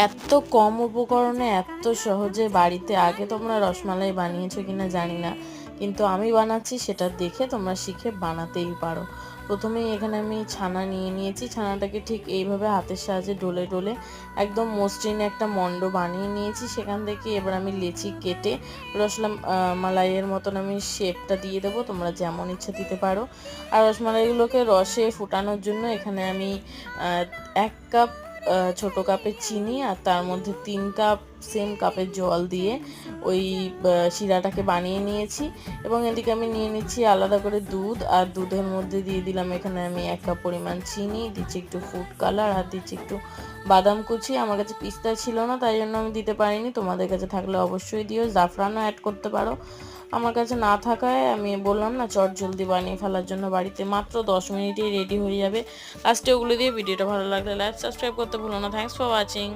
এত কম উপকরণে এত সহজে বাড়িতে আগে তোমরা রসমালাই বানিয়েছো কিনা জানি না, কিন্তু আমি বানাচ্ছি, সেটা দেখে তোমরা শিখে বানাতেই পারো। প্রথমেই এখানে আমি ছানা নিয়ে নিয়েছি। ছানাটাকে ঠিক এইভাবে হাতের সাহায্যে ডলে ডলে একদম মসৃণ একটা মণ্ড বানিয়ে নিয়েছি। সেখান থেকে এবার আমি লেচি কেটে মালাইয়ের মতন আমি শেপটা দিয়ে দেবো, তোমরা যেমন ইচ্ছা দিতে পারো। আর রসমালাইগুলোকে রসে ফুটানোর জন্য এখানে আমি 1 কাপ ছোট কাপের চিনি আর তার মধ্যে 3 কাপ সেম কাপের জল দিয়ে ওই শিরাটাকে বানিয়ে নিয়েছি। এবং এদিকে আমি নিয়ে নিচ্ছি আলাদা করে দুধ, আর দুধের মধ্যে দিয়ে দিলাম এখানে আমি 1 কাপ পরিমাণ চিনি, দিচ্ছি একটু ফুড কালার, আর দিচ্ছি একটু বাদাম কুচি। আমার কাছে পিস্তা ছিল না, তাই জন্য আমি দিতে পারিনি। তোমাদের কাছে থাকলে অবশ্যই দিও, জাফরানও অ্যাড করতে পারো। আমার কাছে না থাকায় আমি বললাম না, চট জলদি বানিয়ে ফেলার জন্য বাড়িতে মাত্র 10 মিনিটেই রেডি হয়ে যাবে। লাস্টে ওগুলো দিয়ে ভিডিওটা ভালো লাগলে লাইক সাবস্ক্রাইব করতে ভুলো না। Thanks for watching.